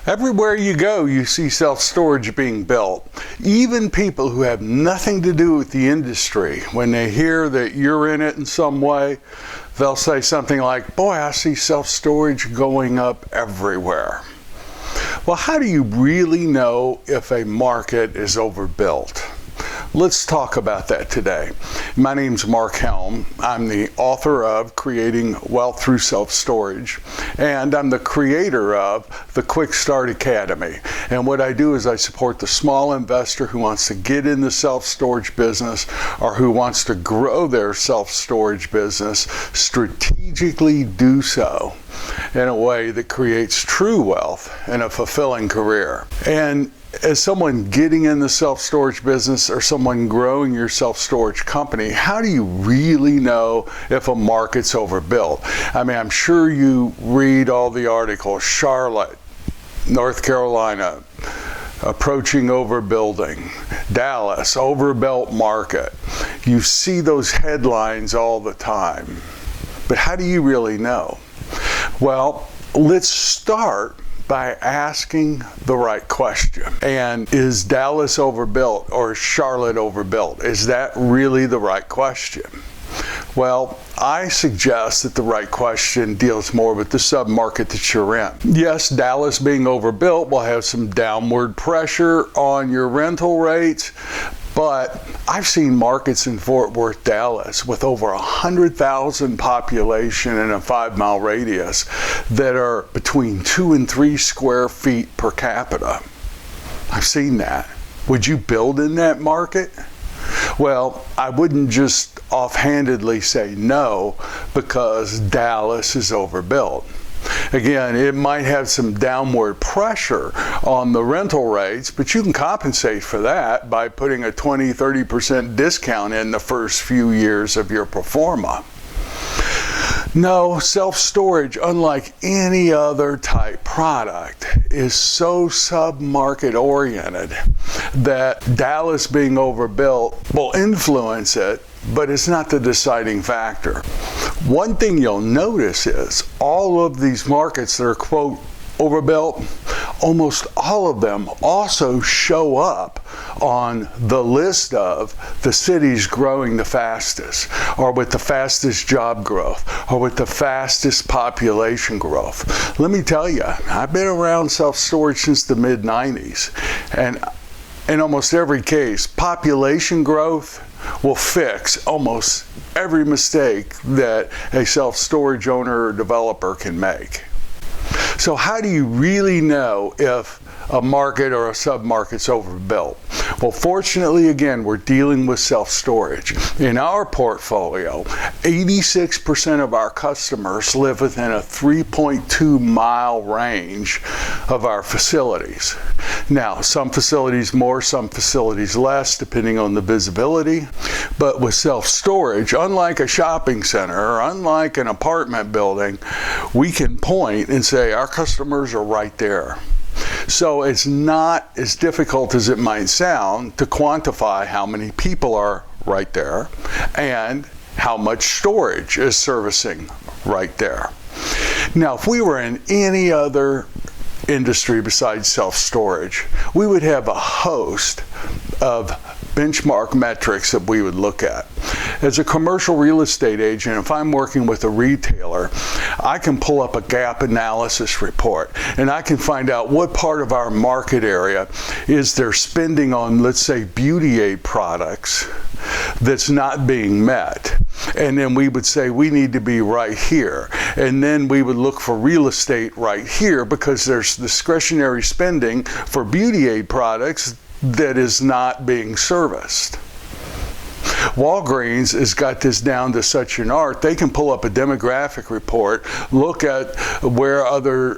Everywhere you go, you see self-storage being built. Even people who have nothing to do with the industry, when they hear that you're in it in some way, they'll say something like, "Boy, I see self-storage going up everywhere." Well, how do you really know if a market is overbuilt? Let's talk about that today. My name's Mark Helm. I'm the author of Creating Wealth Through Self-Storage, and I'm the creator of the Quick Start Academy. And what I do is I support the small investor who wants to get in the self-storage business or who wants to grow their self-storage business, strategically do so in a way that creates true wealth and a fulfilling career. And as someone getting in the self-storage business or someone growing your self-storage company, how do you really know if a market's overbuilt? I mean, I'm sure you read all the articles, Charlotte, North Carolina, approaching overbuilding, Dallas, overbuilt market. You see those headlines all the time. But how do you really know? Well, let's start by asking the right question. And is Dallas overbuilt or is Charlotte overbuilt? Is that really the right question? Well, I suggest that the right question deals more with the sub-market that you're in. Yes, Dallas being overbuilt will have some downward pressure on your rental rates, but I've seen markets in Fort Worth, Dallas with over 100,000 population in a 5-mile radius that are between 2 and 3 square feet per capita. I've seen that. Would you build in that market? Well, I wouldn't just offhandedly say no because Dallas is overbuilt. Again, it might have some downward pressure on the rental rates, but you can compensate for that by putting a 20-30% discount in the first few years of your pro forma. No, self-storage, unlike any other type product, is so sub-market oriented that Dallas being overbuilt will influence it, but it's not the deciding factor. One thing you'll notice is all of these markets that are, quote, overbuilt, almost all of them also show up on the list of the cities growing the fastest, or with the fastest job growth, or with the fastest population growth. Let me tell you, I've been around self-storage since the mid-90s, and in almost every case, population growth will fix almost every mistake that a self-storage owner or developer can make. So how do you really know if a market or a sub-market's overbuilt? Well, fortunately, again, we're dealing with self-storage. In our portfolio, 86% of our customers live within a 3.2-mile range of our facilities. Now, some facilities more, some facilities less, depending on the visibility. But with self-storage, unlike a shopping center or unlike an apartment building, we can point and say our customers are right there. So it's not as difficult as it might sound to quantify how many people are right there and how much storage is servicing right there. Now, if we were in any other industry besides self-storage, we would have a host of benchmark metrics that we would look at. As a commercial real estate agent, if I'm working with a retailer, I can pull up a gap analysis report and I can find out what part of our market area is their spending on, let's say, beauty aid products that's not being met. And then we would say we need to be right here. And then we would look for real estate right here because there's discretionary spending for beauty aid products that is not being serviced. Walgreens has got this down to such an art, they can pull up a demographic report, look at where other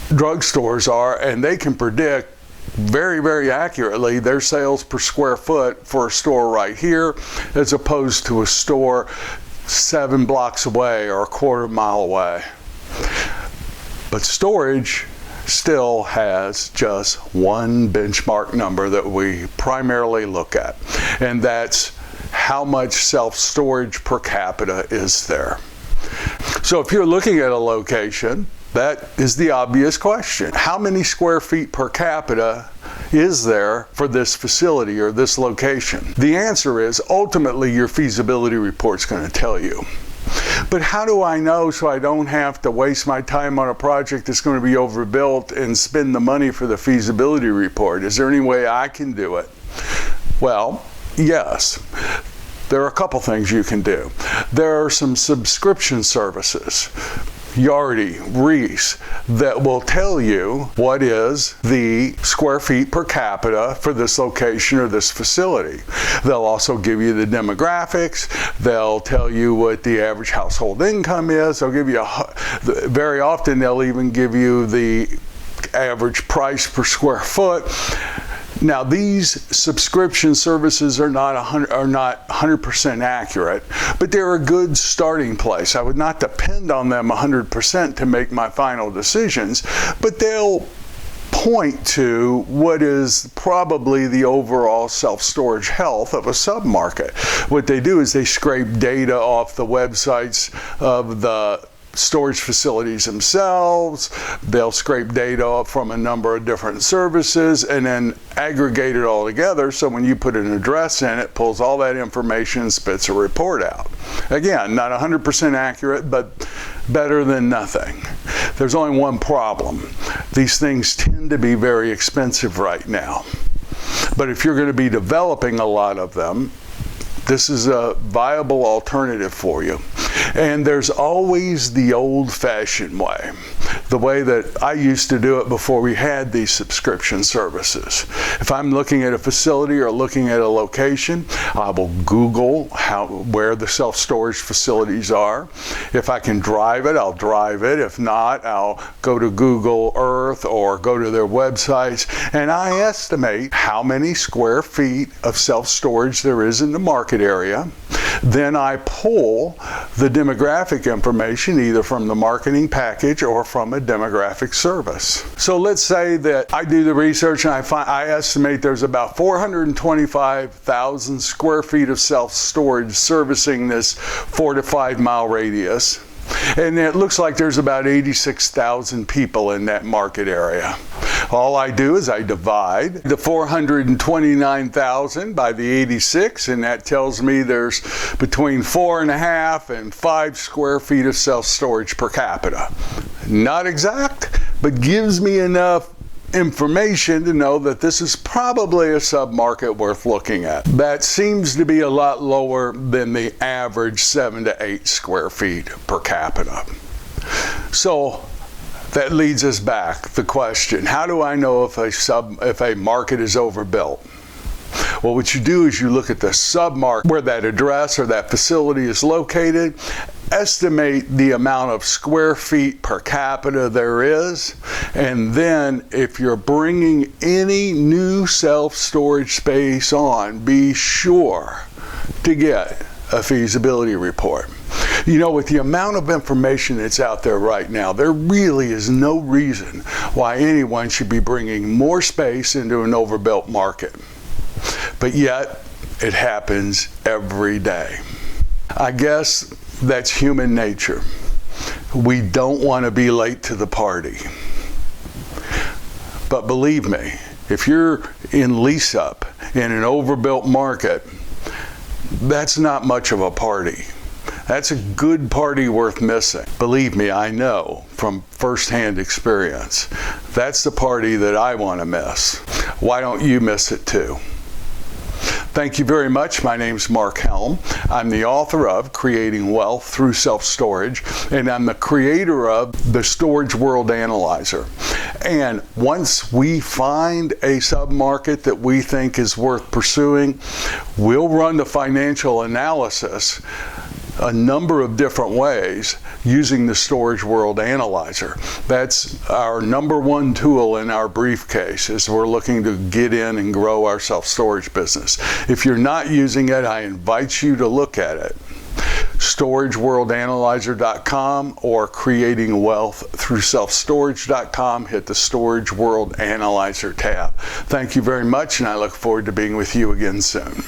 drugstores are, and they can predict very, very accurately their sales per square foot for a store right here as opposed to a store 7 blocks away or a quarter-mile away. But storage still has just one benchmark number that we primarily look at, and that's how much self-storage per capita is there. So if you're looking at a location That is the obvious question. How many square feet per capita is there for this facility or this location? The answer is ultimately your feasibility report's going to tell you. But how do I know so I don't have to waste my time on a project that's going to be overbuilt and spend the money for the feasibility report? Is there any way I can do it? Well, yes. There are a couple things you can do. There are some subscription services, Yardi, Reese, that will tell you what is the square feet per capita for this location or this facility. They'll also give you the demographics. They'll tell you what the average household income is. They'll give you, very often they'll even give you the average price per square foot. Now, these subscription services are not 100% accurate, but they're a good starting place. I would not depend on them 100% to make my final decisions, but they'll point to what is probably the overall self-storage health of a submarket. What they do is they scrape data off the websites of the storage facilities themselves. They'll scrape data from a number of different services and then aggregate it all together, so when you put an address in, it pulls all that information and spits a report out. Again, not 100% accurate, but better than nothing. There's only one problem. These things tend to be very expensive right now. But if you're going to be developing a lot of them, this is a viable alternative for you. And there's always the old-fashioned way, the way that I used to do it before we had these subscription services. If I'm looking at a facility or looking at a location, I will Google where the self-storage facilities are. If I can drive it, I'll drive it. If not, I'll go to Google Earth or go to their websites, and I estimate how many square feet of self-storage there is in the market area. Then I pull the demographic information either from the marketing package or from a demographic service. So let's say that I do the research and I estimate there's about 425,000 square feet of self-storage servicing this 4 to 5 mile radius. And it looks like there's about 86,000 people in that market area. All I do is I divide the 429,000 by the 86, and that tells me there's between 4.5 and 5 square feet of self-storage per capita. Not exact, but gives me enough information to know that this is probably a sub-market worth looking at. That seems to be a lot lower than the average 7 to 8 square feet per capita. So that leads us back to the question, how do I know if a market is overbuilt? Well, what you do is you look at the sub-market where that address or that facility is located, estimate the amount of square feet per capita there is, and then if you're bringing any new self-storage space on, be sure to get a feasibility report. You know, with the amount of information that's out there right now, there really is no reason why anyone should be bringing more space into an overbuilt market. But yet, it happens every day. I guess that's human nature. We don't want to be late to the party. But believe me, if you're in lease-up in an overbuilt market, that's not much of a party. That's a good party worth missing. Believe me, I know from firsthand experience. That's the party that I want to miss. Why don't you miss it too? Thank you very much. My name's Mark Helm. I'm the author of Creating Wealth Through Self-Storage, and I'm the creator of the Storage World Analyzer. And once we find a sub-market that we think is worth pursuing, we'll run the financial analysis a number of different ways using the Storage World Analyzer. That's our #1 tool in our briefcase as we're looking to get in and grow our self-storage business. If you're not using it, I invite you to look at it. StorageWorldAnalyzer.com or CreatingWealthThroughSelfStorage.com. Hit the Storage World Analyzer tab. Thank you very much, and I look forward to being with you again soon.